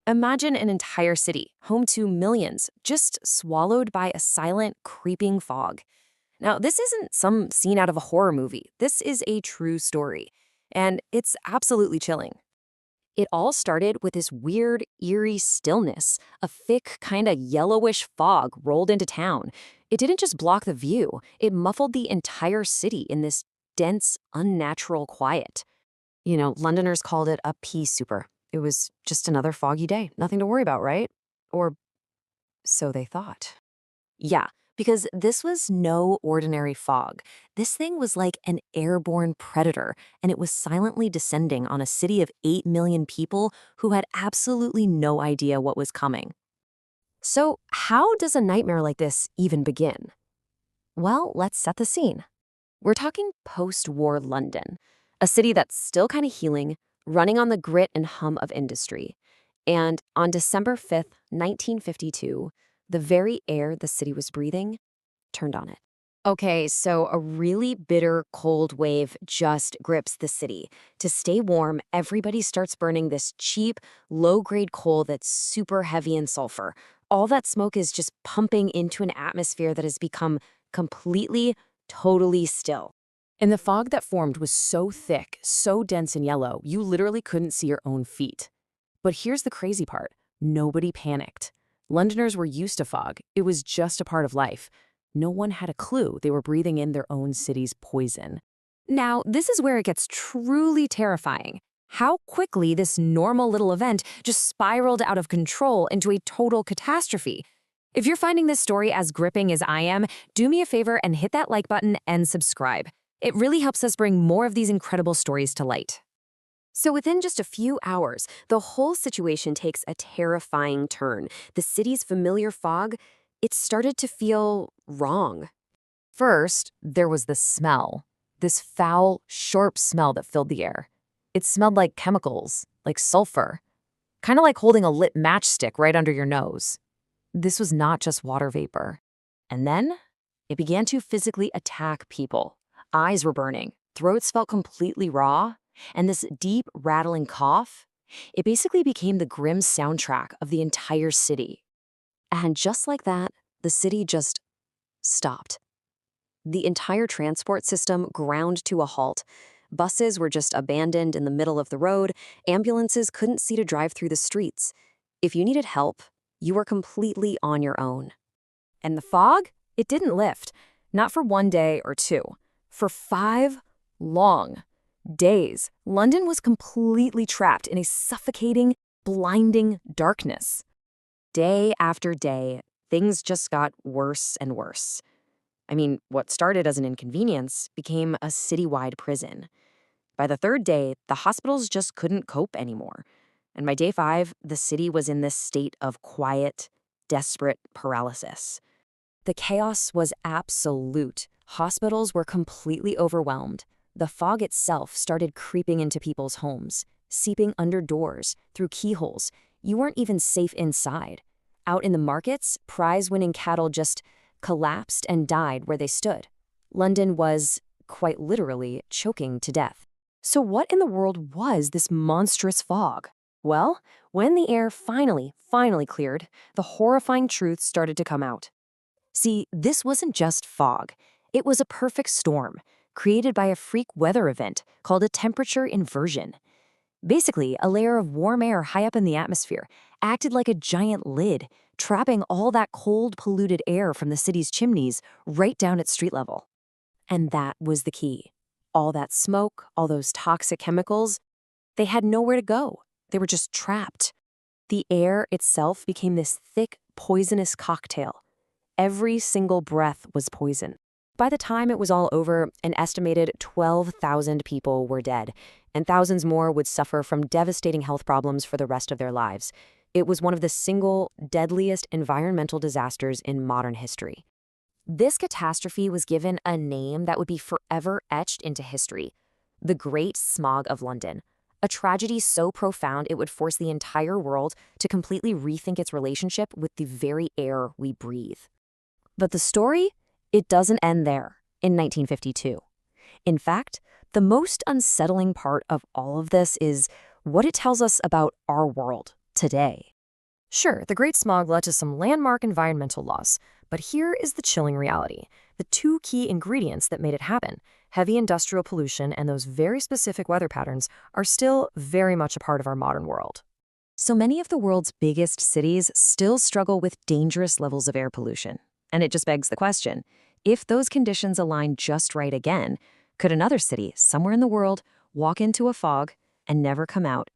Imagine an entire city, home to millions, just swallowed by a silent, creeping fog. Now, this isn't some scene out of a horror movie. This is a true story. And it's absolutely chilling. It all started with this weird, eerie stillness. A thick, kind of yellowish fog rolled into town. It didn't just block the view, it muffled the entire city in this dense, unnatural quiet. Londoners called it a pea super. It was just another foggy day. Nothing to worry about, right? Or so they thought. Yeah, because this was no ordinary fog. This thing was like an airborne predator, and it was silently descending on a city of 8 million people who had absolutely no idea what was coming. So, how does a nightmare like this even begin? Well, let's set the scene. We're talking post-war London, a city that's still kind of healing, running on the grit and hum of industry. And on December 5th, 1952, the very air the city was breathing turned on it. Okay, so a really bitter cold wave just grips the city. To stay warm, everybody starts burning this cheap, low-grade coal that's super heavy in sulfur. All that smoke is just pumping into an atmosphere that has become completely, totally still. And the fog that formed was so thick, so dense and yellow, you literally couldn't see your own feet. But here's the crazy part. Nobody panicked. Londoners were used to fog. It was just a part of life. No one had a clue they were breathing in their own city's poison. Now, this is where it gets truly terrifying. How quickly this normal little event just spiraled out of control into a total catastrophe. If you're finding this story as gripping as I am, do me a favor and hit that like button and subscribe. It really helps us bring more of these incredible stories to light. So within just a few hours, the whole situation takes a terrifying turn. The city's familiar fog, it started to feel wrong. First, there was the smell. This foul, sharp smell that filled the air. It smelled like chemicals, like sulfur. Kind of like holding a lit matchstick right under your nose. This was not just water vapor. And then, it began to physically attack people. Eyes were burning, throats felt completely raw, and this deep, rattling cough, it basically became the grim soundtrack of the entire city. And just like that, the city just stopped. The entire transport system ground to a halt. Buses were just abandoned in the middle of the road. Ambulances couldn't see to drive through the streets. If you needed help, you were completely on your own. And the fog? It didn't lift. Not for one day or two. For 5 long days, London was completely trapped in a suffocating, blinding darkness. Day after day, things just got worse and worse. I mean, what started as an inconvenience became a citywide prison. By the 3rd day, the hospitals just couldn't cope anymore. And by day 5, the city was in this state of quiet, desperate paralysis. The chaos was absolute. Hospitals were completely overwhelmed. The fog itself started creeping into people's homes, seeping under doors, through keyholes. You weren't even safe inside. Out in the markets, prize-winning cattle just collapsed and died where they stood. London was, quite literally, choking to death. So what in the world was this monstrous fog? Well, when the air finally cleared, the horrifying truth started to come out. See, this wasn't just fog. It was a perfect storm, created by a freak weather event called a temperature inversion. Basically, a layer of warm air high up in the atmosphere acted like a giant lid, trapping all that cold, polluted air from the city's chimneys right down at street level. And that was the key. All that smoke, all those toxic chemicals, they had nowhere to go. They were just trapped. The air itself became this thick, poisonous cocktail. Every single breath was poison. By the time it was all over, an estimated 12,000 people were dead, and thousands more would suffer from devastating health problems for the rest of their lives. It was one of the single deadliest environmental disasters in modern history. This catastrophe was given a name that would be forever etched into history: the Great Smog of London. A tragedy so profound it would force the entire world to completely rethink its relationship with the very air we breathe. But the story? It doesn't end there, in 1952. In fact, the most unsettling part of all of this is what it tells us about our world today. Sure, the Great Smog led to some landmark environmental loss, but here is the chilling reality. The two key ingredients that made it happen, heavy industrial pollution and those very specific weather patterns, are still very much a part of our modern world. So many of the world's biggest cities still struggle with dangerous levels of air pollution. And it just begs the question, if those conditions align just right again, could another city somewhere in the world walk into a fog and never come out